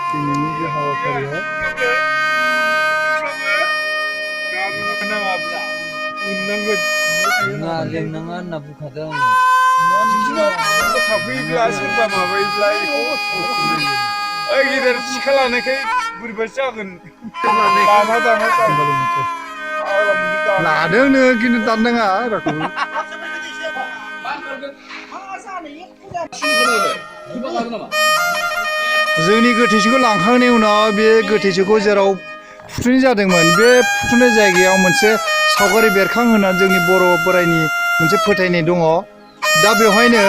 दिनैनि बे हाबाफारियाव लेंनाङा होनना बुंखादों थाफैब्ला सोरबा माबायोब्ला बेखौ ओइ गिदिर सिखा लानायखाय बोरैबा जागोन लादों नोङो खिन्थु दाननाङा रावखौबो जोंनि गोथैसोखौ लांखांनायनि उनाव बे गोथैसोखौ जेराव फुथुनाय जादोंमोन बे फुथुनाय जायगायाव मोनसे सावगारि बेरखांहोनानै जोंनि बर' बोराइनि मोनसे फोथायनाय दङ दा बेवहायनो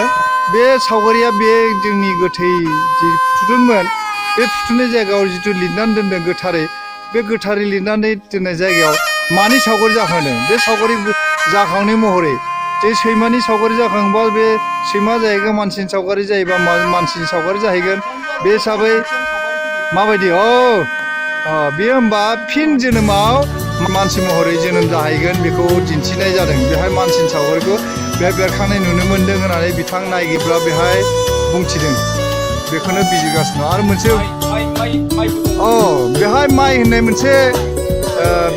बे सावगारिया बे जोंनि गोथै जि फुथुदोंमोन बे फुथुनाय जायगायाव जिथु लिरनानै दोनदों गोथारै बे गोथारै लिरनानै दोननाय जायगायाव मानि सावगारि जाखांदों बे सावगारि जाखांनाय महरै जे सैमानि सावगारि जाखांबा बे सैमा जाहैगोन मानसिनि सावगारि जायोबा मानसिनि सावगारि जाहैगोन बे हिसाबै माबायदि बेयो होमबा फिन जोनोमाव मानसि महरै जोनोम जाहैगोन बेखौ दिन्थिनाय जादों बेहाय मानसिनि सावगारिखौ बेहाय बेरखांनाय नुनो मोन्दों होननानै बिथां नायगिरिफ्रा बेहाय बुंथिदों बेखौनो बिजिरगासिनो आरो मोनसे बेहाय माइ होननाय मोनसे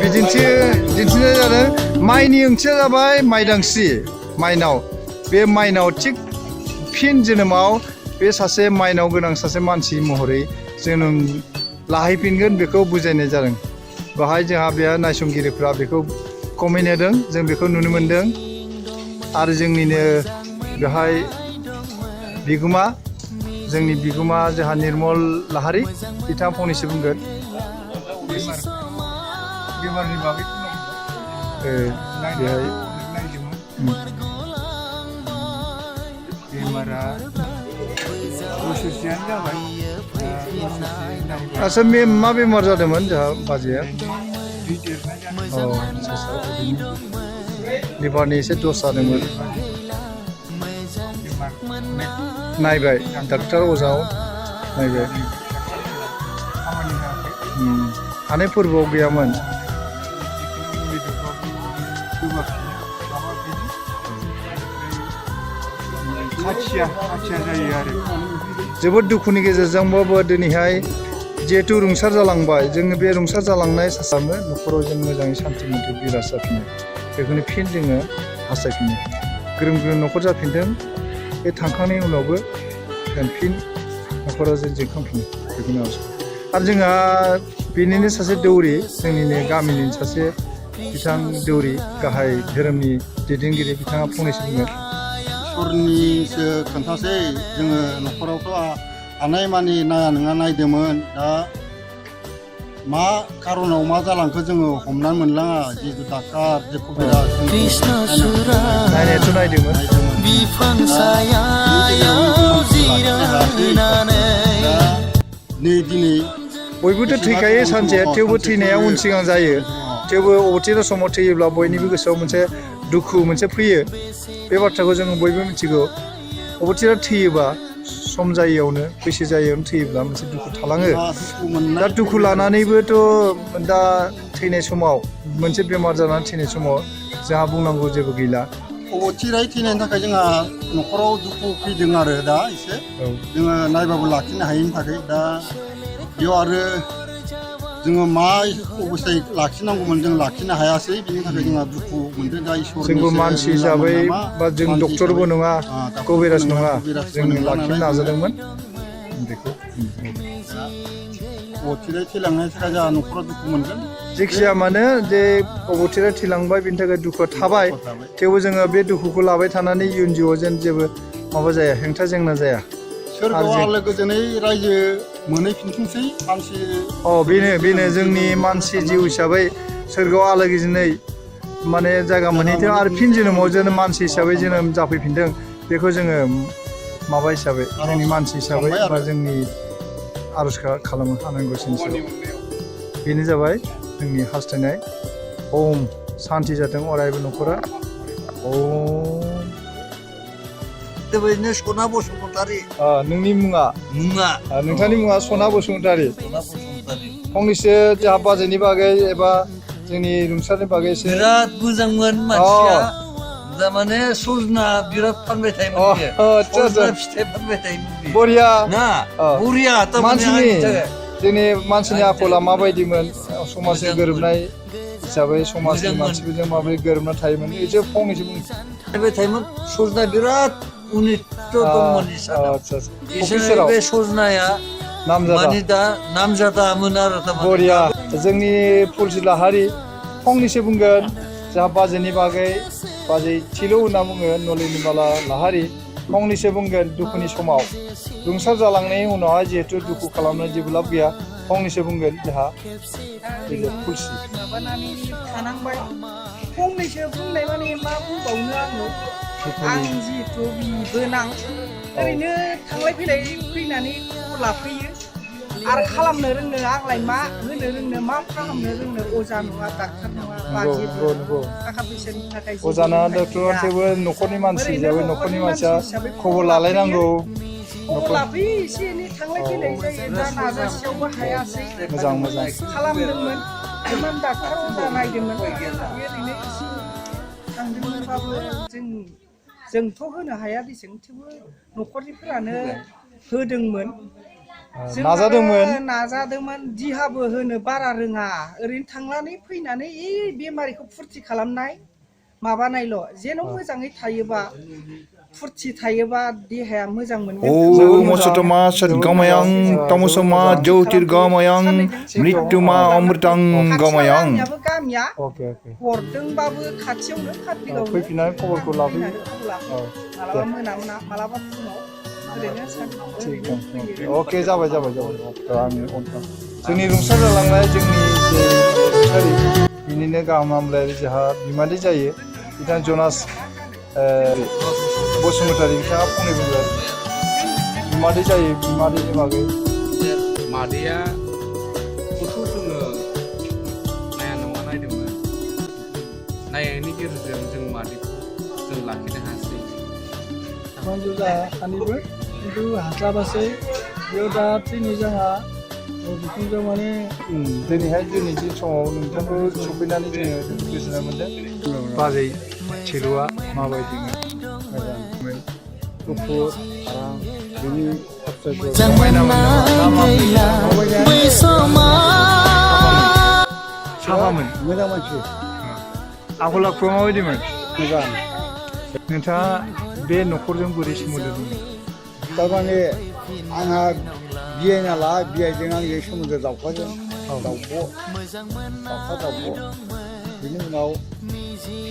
दिन्थिनाय जादों माइनि ओंथिया जाबाय माइदांस्रि माइनाव बे माइनाव थिग फिन जोनोमाव बे सासे माइनाव गोनां सासे मानसि महरै जोनोम लाहैफिनगोन बेखौ बुजायनाय जादों बेहाय जोंहा बेहा नायसंगिरिफ्रा बेखौ कमेन्ट होदों जों बेखौ नुनो मोन्दों आरो जोंनिनो बेहाय बिगोमा जोंनि बिगोमा जोंहा निर्मल लाहारि बिथाङा फंनैसो बुंगोन बेमारनि बागै बेहाय बेमारा बोसोरसेयानो जाबाय आच्चा मा बेमार जादोंमोन जोंहा बाजैया लिभारनि एसे दस जादोंमोन नायबाय डाक्टार अजाव नायबाय हानाय फोरबोआव गैयामोन खाथिया जायो आरो जोबोद दुखुनि गेजेरजोंबाबो दिनैहाय जिहेतु रुंसार जालांबाय जोङो बे रुंसार जालांनाय सासामो न'खराव जों मोजाङै सान्थि मोन्थि बिराज जाफिनो बेखौनो फिन जोङो हास्थायफिनो ग्रोम ग्रोम न'खर जाफिनदों बे थांखांनायनि उनावबो फिन न'खराव जों जोंखांफिनो बेखौनो आरो जोंहा बेनिनो सासे दौरि जोंनिनो गामिनि सासे बिथां दौरि गाहाय धोरोमनि दैदेनगिरि बिथाङा फंनैसो बुङो इसोरनिसो खोन्थासै जोङो न'खरावथ' हानायमानि नाया नङा नायदोंमोन दा मा खारनाव मा जालांखो जोङो हमनानै मोनलाङा जिहेतु डाक्टार जेखौ नायनायाथ' नायदोंमोन बिफां सायायाव जिरायनानै नै दिनै बयबोथ' थैखायो सानसे थेवबो थैनाया उन सिगां जायो थेवबो अबथिरा समाव थैयोब्ला बयनिबो गोसोआव मोनसे दुखु मोनसे फैयो बे बाथ्राखौ जों बयबो मिथिगौ अबथिरा थैयोबा सम जायैयावनो बैसो जायैयावनो थैयोब्ला मोनसे दुखु थालाङो दा दुखु लानानैबोथ' दा थैनाय समाव मोनसे बेमार जानानै थैनाय समाव जोंहा बुंनांगौ जेबो गैला अबथिरायै थैनायनि थाखाय जोंहा न'खराव दुखु फैदों आरो दा एसे जोङो नायबाबो लाखिनो हायैनि थाखाय दा बेयाव आरो जोङो मा अबस्थायै लाखिनांगौमोन जों लाखिनो हायासै बिनि थाखाय जोंहा दुखु मोनदों दा इसोरनि जोंबो मानसि हिसाबै बा जों डक्टरबो नङा कबिराज नङा जों लाखिनो नाजादोंमोन बेखौ अबथिरायै थैलांनायनि थाखाय जोंहा न'खराव दुखु मोनगोन जेखिजाया मानो जे अबथिरा थैलांबाय बिनि थाखाय दुखुआ थाबाय थेवबो जोङो बे दुखुखौ लाबाय थानानै इयुन जिउआव जेन जेबो माबा जाया हेंथा जेंना जाया सोरगोआव आलो गोजोनै रायजो मोनहैफिनथोंसै मानसि बेनो जोंनि मानसि जिउ हिसाबै सोरगोआव आलो गोजोनै माने जायगा मोनहैथों आरो फिन जोनोमाव जोनोम मानसि हिसाबै जोनोम जाफैफिनदों बेखौ जोङो माबा हिसाबै जोंनि मानसि हिसाबै बा जोंनि आर'ज खालामो आनान गसाइनि बेनो जाबाय जोंनि हास्थायनाय ओम शान्ति जाथों अरायबो न'खरा ओम बेबायदिनो सना बसुमतारी नोंनि मुङा नोंथांनि मुङा सना बसुमतारी फंनैसो जोंहा बाजैनि बागै एबा जोंनि रुंसारनि बागै एसे बिराद मोजांमोन मानसिया माने सजना बिराद फानबाय थायोमोन सजना फिथाइ फानबाय थायोमोन बरिया ना बरिया मानसिनि जोंनि मानसिनि आखला माबायदिमोन समाजजों गोरोबनाय हिसाबै समाजनि मानसिफोरजों माबोरै गोरोबना थायोमोन एसे फंनैसो बुं फैबाय थायोमोन सजना बिराद उनित दंमोन आदसा इसोर बे सजनाया नामजादा माने दा नामजादामोन आरो थारमाने बरिया जोंनि फुलसि लाहारि फंनैसो बुंगोन जोंहा बाजैनि बागै बाजै थिलु होनना बुङो नलिनीबाला लाहारि फंनैसो बुंगोन दुखुनि समाव रुंसार जालांनायनि उनावहाय जिहेथु दुखु खालामनो जेबो लाब गैया फंनैसो बुंगोन जोंहा फुलसि माबानानै थानांबाय फंनैसो बुंनाय माने मा बुंबावनो आं जिहेथु बिबोनां ओरैनो थांलाय फैलाय फैनानै खबर लाफैयो आरो खालामनो रोंनो आंलाय मा होनो रोंनो मा खालामनो रोंनो अजा नङा डाक्टार नङा बा जेबो थाखा फैसानि थाखाय अजाना डक्टरा थेवबो न'खरनि मानसि हिसाबै न'खरनि मानसिया खबर लालायनांगौ खबर लाफैयो एसे एनै थांलाय फैलाय जायो दा नाजासेयावबो हायासै मोजां मोजां खालामदोंमोन इमान डाक्टार अजा नायदोंमोन ओरैनो एसे थांदोंमोनबाबो जोंथ' होनो हाया दिसं थेवबो न'खरनिफोरानो होदोंमोन नाजादोंमोन दिहाबो होनो बारा रोङा ओरैनो थांनानै फैनानै बेमारिखौ फुरथि खालामनाय माबानायल' जेन' मोजाङै थायोबा फुरथि थायोबा देहाया मोजां मोनगोन Om Mosotama Sadgamayang Tamasama Jyotirgamayang Mrityuma Amritang Gamayang आंनियाबो गामिया अके अके हरदोंबाबो खाथियावनो कार्तिकआवनो फैफिननानै खबरखौ लाफैयो मालाबा मोना मालाबा फुङाव ओरैनो अके जाबाय आं जोंनि रुंसार जालांनाय जोंनि जे रुंसारि बिनिनो गाहाम हामलायारि जोंहा बिमादै जायो बिथां जनास बसुमतारी बिथाङा फंनै बुंगोन बिमादै जायो बिमादैनि बागै मादैया गथ' जोङो नाया नङा नायदोंमोन नायनायनि गेजेरजों जों मादैखौ जों लाखिनो हायासै मानजुजा सानैबो खिन्थु हास्लाबासै बेयाव दा थैनि जोंहा बिखुनजो माने दिनैहाय दिनैनि समाव नोंथांखौ सफैनानै जोङो गोजोननाय मोनदों बाजै थिलुआ माबायदिमोन मोजांमोन गुफुर आराम बिनि साफामोन मोजां मानसि आखल आखुआ माबायदिमोन मोजां नोंथाङा बे न'खरजों बोरै सोमोन्दो दं थारमाने आंहा बिए नालाय बिआइजों आंजों सोमोन्दो दाउखाजों दाउब' बिनि उनाव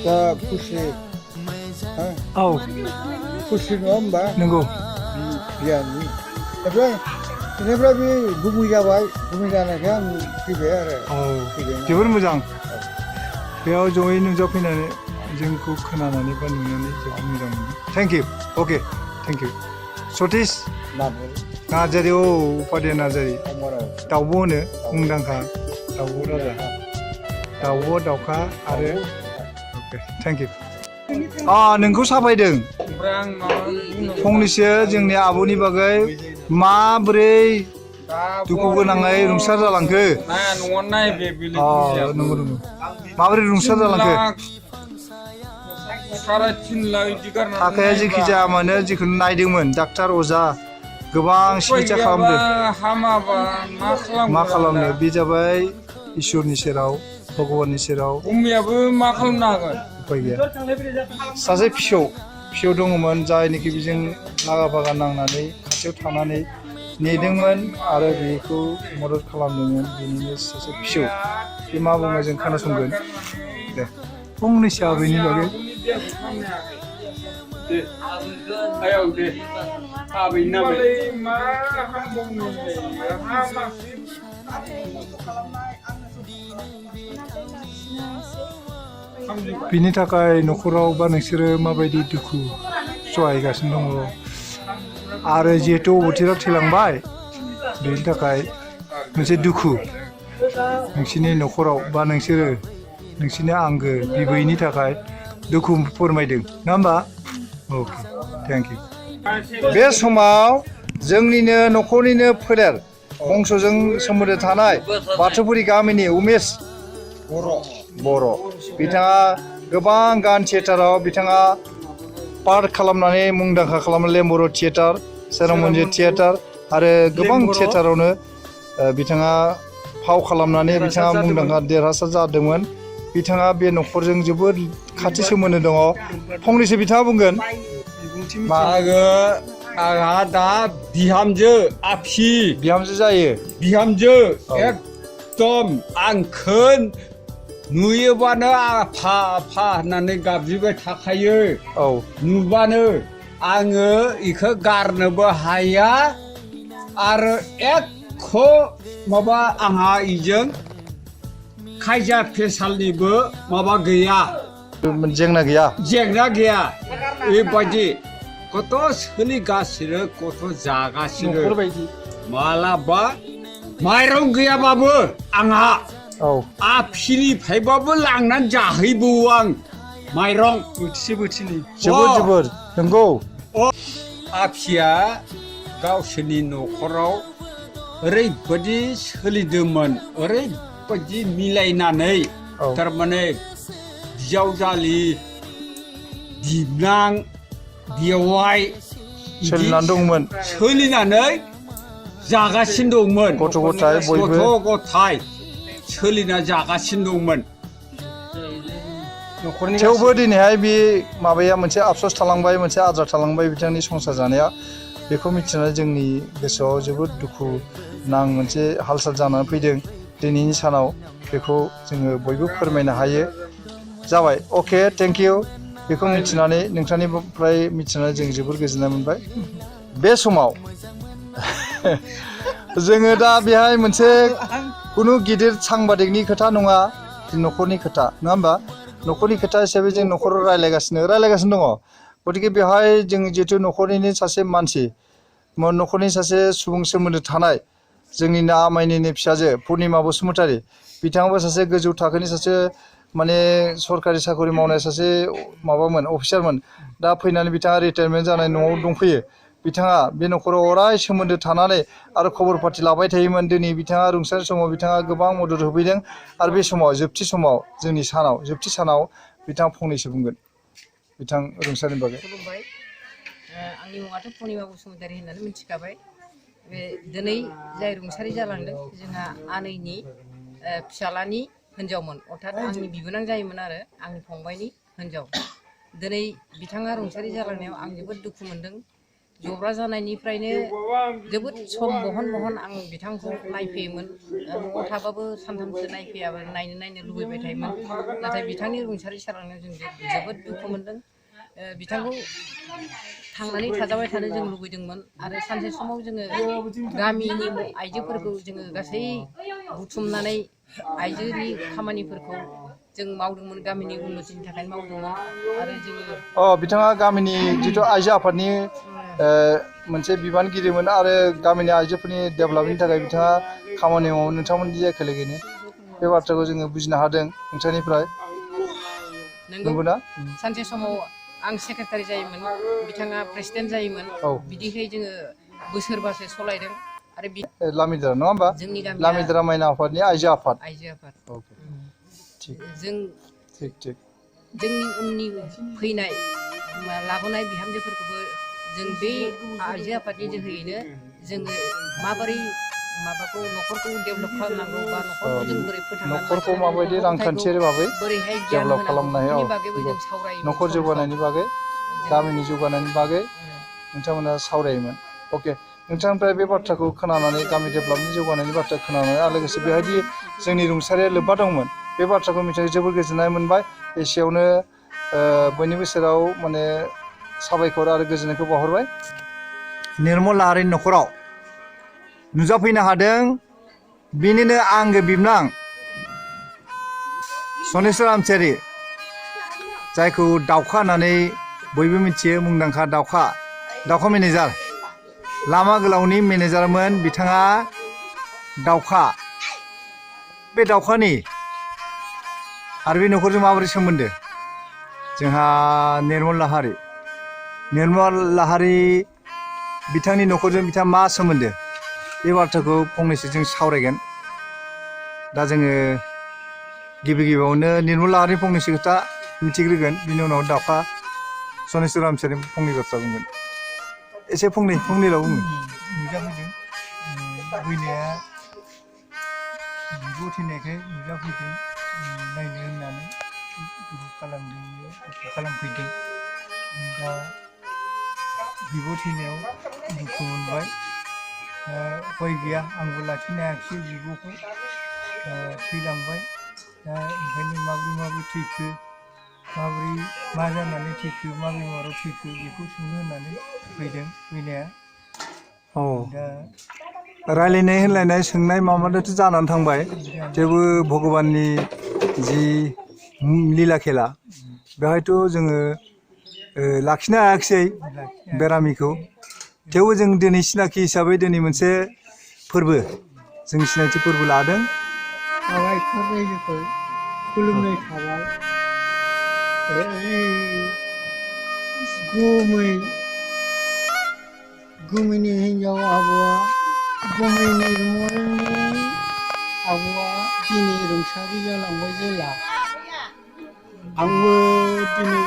दा खुसि औ खुसि नङा होमबा नंगौ बियानि बेनिफ्राय बे गुबै जाबाय गुबै जानायखाय आं फैबाय आरो औ जोबोर मोजां बेयाव जयै नुजाफैनानै जोंखौ खोनानानै बा नुनानै जोबोद मोजां मोनदों thank you okay thank you Satish Narzary Upadhyay Narzary दाउब' होनो मुंदांखा दाउब' राजा दाउब' दाउखा आरो अके थेंक इउ नोंखौ साफायदों ओमफ्राय आं फंनैसो जोंनि आब'नि बागै माबोरै दुखु गोनाङै रुंसार जालांखो नाया न'आव नायबे नंगौ नंगौ माबोरै रुंसार जालांखो साराय 3 लाख बिदि गारनानै थाखाया जेखि जाया मानो जिखुनु नायदोंमोन डाक्टार अजा गोबां सिकित्सा खालामदों हामाबा मा खालामनो बे जाबाय इसोरनि सेराव भगबाननि सेराव उम्मियाबो मा खालामनो हागोन उपाय गैया सासे फिसौ दङमोन जायनोखि बेजों लागा फागा नांनानै खाथियाव थानानै नेदोंमोन आरो बेखौ मदद खालामदोंमोन बेनिनो सासे फिसौ बे मा बुङो जों खोनासंगोन दे फंनैसो बेनि बागै आयाव दे आबैनि नामै मा हामबावनो बिनि थाखाय न'खराव बा नोंसोरो माबायदि दुखु सहायगासिनो दङ आरो जिहेथु अबथिराव थैलांबाय बेनि थाखाय मोनसे दुखु नोंसोरनि न'खराव बा नोंसोरो नोंसोरनि आंगो बिबैनि थाखाय दुखु फोरमायदों नङा होमबा अके थेंक इउ बे समाव जोंनिनो न'खरनिनो फोलेर बंस'जों सोमोन्दो थानाय बाथौफुरि गामिनि उमेश बर' बिथाङा गोबां गान थियेटाराव बिथाङा पार्ट खालामनानै मुंदांखा खालामो लेम्बर' थियेटार सेरामन्जि थियेटार आरो गोबां थियेटारावनो बिथाङा फाव खालामनानै बिथाङा मुंदांखा देरहासार जादोंमोन बिथाङा बे न'खरजों जोबोद खाथि सोमोन्दो दङ फंनैसो बिथाङा बुंगोन आंहा दा बिहामजो आफि बिहामजो जायो बिहामजो औ। एकदम आंखौ नुयोबानो आफा आफा होननानै गाबज्रिबाय थाखायो औ नुबानो आङो इखौ गारनोबो हाया आरो एख' माबा आंहा इजों खायजा फेसालनिबो माबा गैया जेंना गैया जेंना गैया बेबायदि गथ' सोलिगासिनो गथ' जागासिनो मालाबा माइरं गैयाबाबो आंहा औ आफिनिफ्रायबाबो लांनानै जाहैबावो आं माइरं बोथिसे बोथिनै जोबोद नंगौ आफिया गावसोरनि न'खराव ओरैबायदि सोलिदोंमोन ओरैबायदि मिलायनानै औ। थारमाने बिजावजालि बिबनां बेवाइ सोलिनानै दंमोन सोलिनानै जागासिनो दंमोन गथ' गथाय बयबो गथ' गथाय सोलिना जागासिनो दंमोन थेवबो दिनैहाय बे माबाया मोनसे आफस'स थालांबाय मोनसे आद्रा थालांबाय बिथांनि संसार जानाया बेखौ मिथिनानै जोंनि गोसोआव जोबोद दुखु नां मोनसे हाल साल जानानै फैदों दिनैनि सानाव बेखौ जोङो बयबो फोरमायनो हायो जाबाय अके थेंक इउ बेखौ मिथिनानै नोंथांनिफ्राय मिथिनानै जों जोबोद गोजोननाय मोनबाय बे समाव जोङो दा बेहाय मोनसे खुनु गिदिर सांबादिकनि खोथा नङा न'खरनि खोथा नङा होमबा न'खरनि खोथा हिसाबै जों न'खराव रायज्लायगासिनो दङ गतिके बेवहाय जों जिहेतु न'खरनिनो सासे मानसि न'खरनि सासे सुबुं सोमोन्दो थानाय जोंनिनो आमाइनिनो फिसाजो पुर्निमा बसुमतारी बिथाङाबो सासे गोजौ थाखोनि सासे माने सरकारि साख्रि मावनाय सासे माबामोन अफिसारमोन दा फैनानै बिथाङा रिटायारमेन्ट जानाय न'आव दंफैयो बिथाङा बे न'खराव अराय सोमोन्दो थानानै आरो खबर पाति लाबाय थायोमोन दिनै बिथाङा रुंसारि समाव बिथाङा गोबां मदद होफैदों आरो बे समाव जोबथि समाव जोंनि जोबथि सानाव बिथाङा फंनैसो बुंगोन बिथां रुंसारिनि बागै खुलुमबाय आंनि मुङाथ' पुर्निमा बसुमतारी होननानै मिथिखाबाय बे दिनै जाय रुंसारि जालांदों जोंहा आनैनि फिसालानि हिन्जावमोन अर्थात आंनि बिबोनां जायोमोन आरो आंनि फंबायनि हिन्जाव दिनै बिथाङा रुंसारि जालांनायाव आं जोबोद दुखु मोनदों जब्रा जानायनिफ्रायनो जोबोद सम बहन आं बिथांखौ नायफैयोमोन न'आव थाबाबो सानथामसो नायफैयाबा नायनो लुबैबाय थायोमोन नाथाय बिथांनि रुंसारि जालांनायाव जों जोबोद दुखु मोनदों बिथांखौ थांनानै थाजाबाय थानो जों लुबैदोंमोन आरो सानसे समाव जोङो गामिनि आइजोफोरखौ जोङो गासै बुथुमनानै आइजोनि खामानिफोरखौ जों मावदोंमोन गामिनि उन्नतिनि थाखाय मावदोंमोन आरो जोङो बिथाङा गामिनि जिथु आइजो आफादनि मोनसे बिबानगिरिमोन आरो गामिनि आइजोफोरनि डेभेलपमेन्टनि थाखाय बिथाङा खामानि मावो नोंथांमोननि एखेलेगैनो बे बाथ्राखौ जोङो बुजिनो हादों नोंथांनिफ्राय नंगौना सानसे समाव आं सेक्रेटारि जायोमोन बिथाङा प्रेसिडेन्ट जायोमोन बिदिहाय जोङो बोसोरबासो सलायदों आरो लामिदारा नङा होमबा जोंनि गामिया लामिदारा माइना आफादनि आइजो आफाद जों जोंनि उननि फैनाय लाबोनाय बिहामजोफोरखौबो जों बे आइजो आफादनि जोहैनो जोङो माबोरै माबाखौ न'खरखौ डेभेलप खालामनांगौ बा न'खरखौ जों बोरै फोथांनांगौ न'खरखौ माबायदि रांखान्थियारि भाबै बोरैहाय डेभेलप खालामनो हायो बागैबो जों सावरायोमोन न'खर जौगानायनि बागै गामिनि जौगानायनि बागै नोंथांमोना सावरायोमोन अके नोंथांनिफ्राय बे बाथ्राखौ खोनानानै गामि डेभेलपमेन्ट जौगानायनि बाथ्रा खोनानानै आरो लोगोसे बेहायदि जोंनि रुंसारिया लोब्बा दंमोन बे बाथ्राखौ मिथिनानै जोबोर गोजोननाय मोनबाय एसेयावनो बयनिबो सेराव माने साबायखर आरो गोजोननायखौ बावहरबाय निर्मल लाहारिनि न'खराव नुजाफैनो हादों बिनिनो आंगो बिबनां सनेस्वर रामसियारि जायखौ दाउखा होननानै बयबो मिथियो मुंदांखा दाउखा मेनेजार लामा गोलावनि मेनेजारमोन बिथाङा दाउखा बे दाउखानि आरो बे न'खरजों माबोरै सोमोन्दो जोंहा निर्मल लाहारि बिथांनि न'खरजों बिथाङा मा सोमोन्दो बे बाथ्राखौ फंनैसो जों सावरायगोन दा जोङो गिबियावनो निर्मल लाहारिनि फंनैसो खोथा मिथिग्रोगोन बिनि उनाव दाउखा सनेस्वर रामसियारि फंनै बाथ्रा बुंगोन एसे फंनैल' बुङो नुजाफैदों फैनाया बिब' थैनायखाय नुजाफैदों नायनो होननानै दुखु खालामफैदों दा बिब' थैनायाव दुखु मोनबाय उपाय गैया आंबो लाखिनो हायाखिसै बिब'खौ थैलांबाय दा ओंखायनो माबोरै थैखो माबोरै मा जानानै थैखो मा बेमाराव थैखो बेखौ सोंनो होननानै फैदों फैनाया दा रायलायनाय होनलायनाय सोंनाय माबायाथ' जानानै थांबाय थेवबो भगबाननि जि लीला खेला बेवहायथ' जोङो लाखिनो हायाखिसै बेरामिखौ थेवबो जों दिनै सिनाखि हिसाबै दिनै मोनसे फोरबो जों सिनायथि फोरबो लादों आवायखौ रायजोखौ खुलुमनाय थाबाय गुमैनि हिन्जाव आब'आ गुमैनि रुंमलनि आब'आ दिनै रुंसारि जालांबाय जेला आंबो दिनै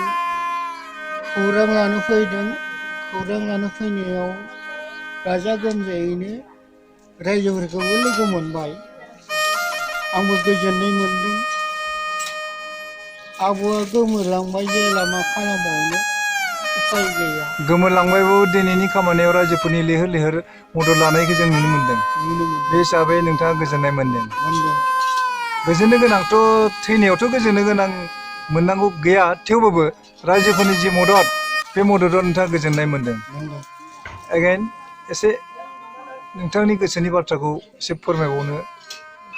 खौरां लानो फैदों खौरां लानो फैनायाव गाजा गोमजायैनो रायजोफोरखौबो लोगो मोनबाय आंबो गोजोननाय मोनदों आब'आ गोमोरलांबाय जेला मा खालामबावनो उपाय गैया गोमोरलांबायबो दिनैनि खामानियाव रायजोफोरनि लैहोर लैहोर मदद लानायखौ जों नुनो मोन्दों बे हिसाबै नोंथाङा गोजोननाय मोन्दों गोजोननो गोनांथ' थैनायावथ' गोजोननो गोनां मोननांगौ गैया थेवबाबो रायजोफोरनि जि मदद बे मददाव नोंथाङा गोजोननाय मोन्दों एगेन एसे नोंथांनि गोसोनि बाथ्राखौ एसे फोरमायबावनो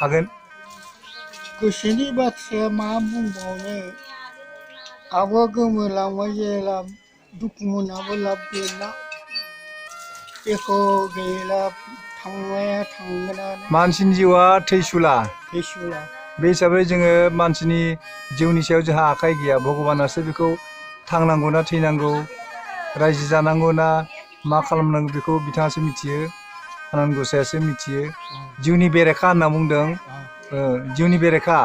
हागोन गोसोनि बाथ्राया मा बुंबावनो आब'आ गोमोरलांबाय जेला दुखु मोनाबो लाब गैला एख' गैला थांनाया थांगोनानो मानसिनि जिउआ थैसुला थैसुला बे हिसाबै जोङो मानसिनि जिउनि सायाव जोंहा आखाइ गैया भगबानासो बेखौ थांनांगौ ना थैनांगौ रायजो जानांगौ ना मा खालामनांगौ बेखौ बिथाङासो मिथियो आनान गसायासो मिथियो जिउनि बेरेखा होनना बुंदों जिउनि बेरेखा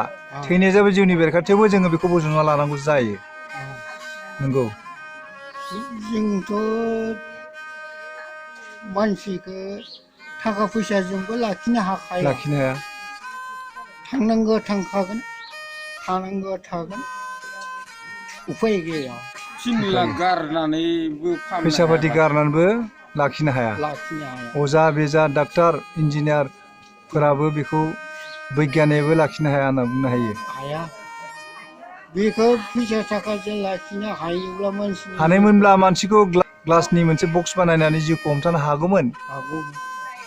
थैनाया जाबाय जिउनि बेरेखा थेवबो जोङो बेखौ बजबना लानांगौ जायो नंगौ जोंथ' मानसिखौ थाखा फैसाजोंबो लाखिनो हाखाया लाखिनो हाया थांनांगौ थांखागोन थानांगौ थागोन उफाय गैया 3 लाख गारनानैबो फैसा पाति गारनानैबो लाखिनो हाया अजा बेजा डाक्टार इन्जिनियारफोराबो बेखौ बैगियानिकबो लाखिनो हाया होनना बुंनो हायो बेखौ फैसा थाखाजों लाखिनो हायोब्ला मानसि हानायमोनब्ला मानसिखौ ग्लासनि मोनसे बक्स बानायनानै जिउखौ हमथानो हागौमोन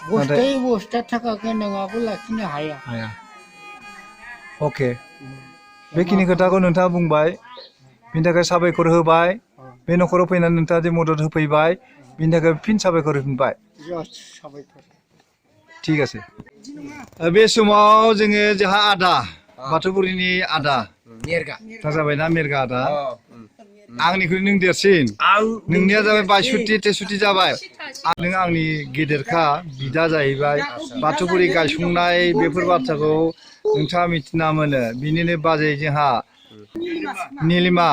बस्थायै बस्था थाखा गोनाङाबो लाखिनो हाया अके बेखिनि खोथाखौ नोंथाङा बुंबाय बिनि थाखाय साबायखर होबाय बे न'खराव फैनानै नोंथाङा जे मदद होफैबाय बिनि थाखाय फिन साबायखर होफिनबाय ठीक আছে बे समाव जोङो जोंहा आदा बाथौपुरिनि आदा दा जाबायना मेरगा आदा आंनिख्रुइ नों देरसिन नोंनिया जाबाय 62-63 जाबाय नों आंनि गेदेरखा बिदा जाहैबाय बाथौपुरि गायसंनाय बेफोर बाथ्राखौ नोंथाङा मिथिना मोनो बिनिनो बाजै जोंहा निलिमा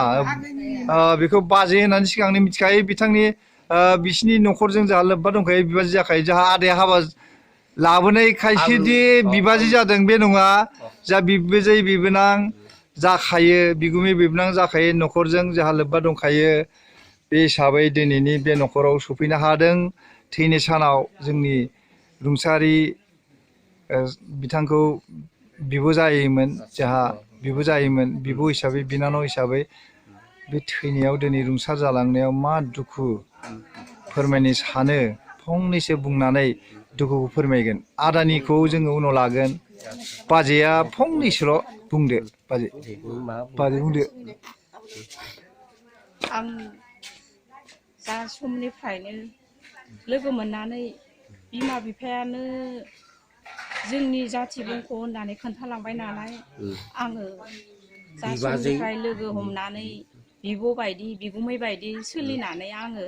बेखौ बाजै होननानै सिगांनो मिथिखायो बिथांनि बिसिनि न'खरजों जोंहा लोब्बा दंखायो बिबाजै जाखायो जोंहा आदाया हाबा लाबोनाय खायसेदि बिबाजै जादों बे नङा जा बिबाजै बिबोनां जाखायो बिगुमै बिबोनां जाखायो न'खरजों जोंहा लोब्बा दंखायो बे हिसाबै दिनैनि बे न'खराव सफैनो हादों थैनाय सानाव जोंनि रुंसारि बिथांखौ बिब' जायोमोन जोंहा बिब' जायोमोन बिब' हिसाबै बिनानाव हिसाबै बे थैनायाव दिनै रुंसार जालांनायाव मा दुखु फोरमायनो सानो फंनैसो बुंनानै दुखुखौ फोरमायगोन आदानिखौ जोङो उनाव लागोन बाजैया फंनैसोल' बुंदो बाजै बुंदो आं दा समनिफ्रायनो लोगो मोननानै बिमा बिफायानो जोंनि जाथि बंख' होननानै खोन्थालांबाय नालाय आङो जा समनिफ्राय लोगो हमनानै बिब' बायदि बिगुमै बायदि सोलिनानै आङो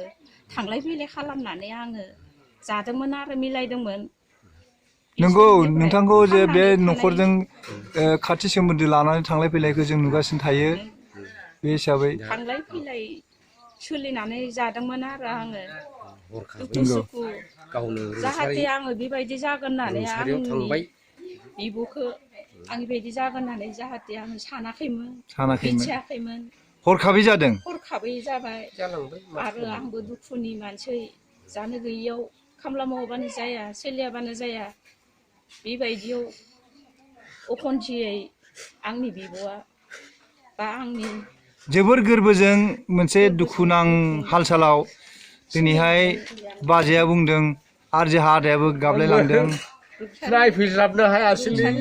थांलाय फैलाय खालामनानै आङो जादोंमोन आरो मिलायदोंमोन नंगौ नोंथांखौ जे बे न'खरजों खाथि सोमोन्दो लानानै थांलाय फैलायखौ जों नुगासिनो थायो बे हिसाबै थांलाय फैलाय सोलिनानै जादोंमोन आरो आङो दुखु सुखु जाहाथे आङो बेबायदि जागोन होननानै आंनि बिब'खौ आंनि बायदि जागोन होननानै जाहाथे आं सानाखैमोन सानाखैमोन मिथियाखैमोन हरखाबै जादों हरखाबै जाबाय आरो आंबो दुखुनि मानसि जानो गैयियाव खामला मावाबानो जाया सोलियाबानो जाया बेबायदियाव अखन्थियै आंनि बिब'आ बा आंनि जोबोर गोरबोजों मोनसे दुखुनां हाल-सालाव दिनैहाय बाजैया बुंदों आरो जोंहा आदायाबो गाबलायलांदों नायफैस्लाबनो हायासैलै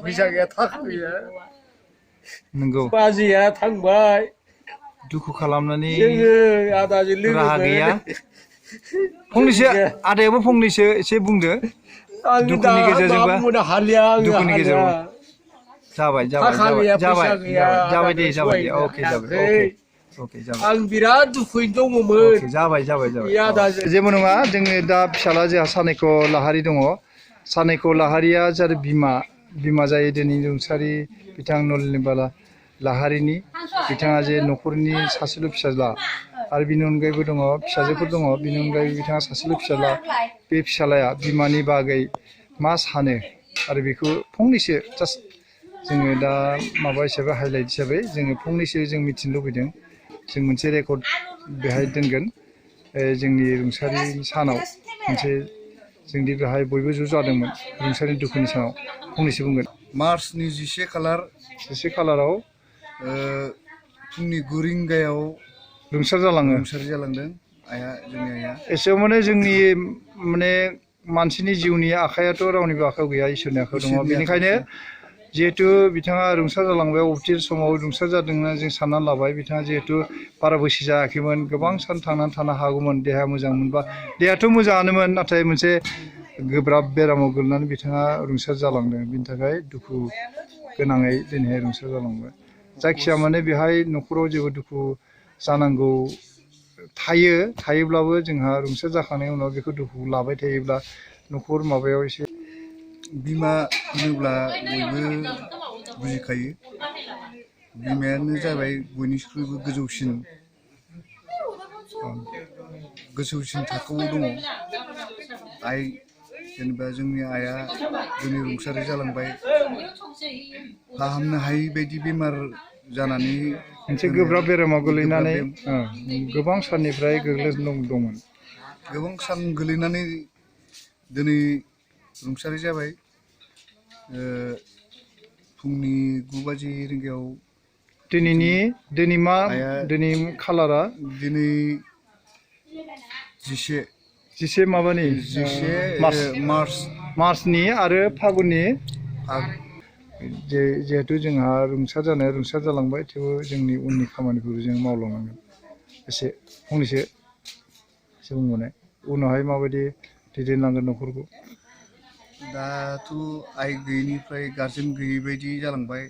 फैसा गैया थाखा गैया नंगौ बाजैया थांबाय दुखु खालामनानै जोङो आदाजों लोगो राहा गैया फंनैसो आदायाबो फंनैसो एसे बुंदो दुखुनि गेजेरजोंबा दुखुनि गेजेराव जाबाय दे अके आं बिराद दुखुयैनो दङमोन जाबाय जेबो नङा जोङो दा फिसाला जोंहा सानैख' लाहारि दङ सानैख' लाहारिया जादों बिमा जायो दिनै रुंसारि बिथां नलिनीबाला लाहारिनि बिथाङा जे न'खरनि सासेल' फिसाज्ला आरो बिनि अनगायैबो दङ फिसाजोफोर दङ बिनि अनगायैबो बिथाङा सासेल' फिसाज्ला बे फिसालाया बिमानि बागै मा सानो आरो बेखौ फंनैसो जास्ट जोङो दा माबा हिसाबै हाइलाइट हिसाबै जोङो फंनैसो जों मिथिनो लुबैदों जों मोनसे रेकर्ड बेहाय दोनगोन जोंनि रुंसारि सानाव मोनसे जोंदि बेहाय बयबो ज' जादोंमोन रुंसारिनि दुखुनि सानाव फंनैसो बुंगोन मार्चनि 11 खालाराव फुंनि 9 रिंगायाव रुंसारि जालांदों आइया जोंनि आइया एसेयाव माने जोंनि माने मानसिनि जिउनि आखायाथ' रावनिबो आखायाव गैया इसोरनि आखायाव दङ बेनिखायनो जिहेतु बिथाङा रुंसार जालांबाय अबथि समाव रुंसार जादोंना जों साननानै लाबाय बिथाङा जिहेतु बारा बैसो जायाखैमोन गोबां सान थांनानै थानो हागौमोन देहाया मोजां मोनबा देहायाथ' मोजाङानोमोन नाथाय मोनसे गोब्राब बेरामाव गोलैनानै बिथाङा रुंसार जालांदों बिनि थाखाय दुखु गोनाङै दिनैहाय रुंसार जालांबाय जायखिया माने बेहाय न'खराव जेबो दुखु जानांगौ थायोब्लाबो जोंहा रुंसार जाखांनायनि उनाव बेखौ दुखु लाबाय थायोब्ला न'खर माबायाव एसे बिमा होनोब्ला बयबो बुजिखायो बिमायानो जाबाय बयनिख्रुइबो गोजौसिन थाखोआव दङ आइ जेनेबा जोंनि आइया दिनै रुंसारि जालांबाय फाहामनो हायै बायदि बेमार जानानै मोनसे गोब्राब बेरामाव गोलैनानै गोबां साननिफ्राय गोग्लैदोंमोन गोबां सान गोलैनानै दिनै रुंसारि जाबाय फुंनि 9 रिंगायाव दिनै खालारा दिनै 11 माबानि 11 मार्चनि आरो फागुननि जिहेतु जोंहा रुंसार जालांबाय थेवबो जोंनि उननि खामानिखौ जों मावलांनांगोन एसे फंनैसो बुंबावनाय उनावहाय माबायदि दैदेनलांगोन न'खरखौ दाथ' आइ गैयिनिफ्राय गारजेन गैयै बायदि जालांबाय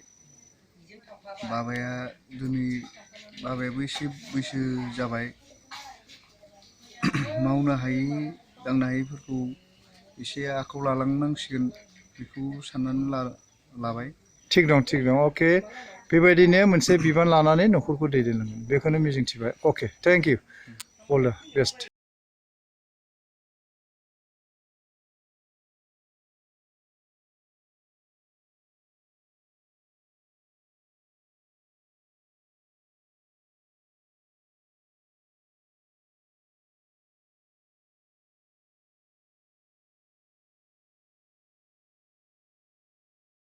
बाबायाबो एसे बैसो जाबाय मावनो हायै दांनो हायैफोरखौ एसे आखायाव लालांनांसिगोन बेखौ साननानै लाबाय थिग दं अके बेबायदिनो मोनसे बिबान लानानै न'खरखौ दैदेनलांगोन बेखौनो मिजिंथिबाय अके thank U all the best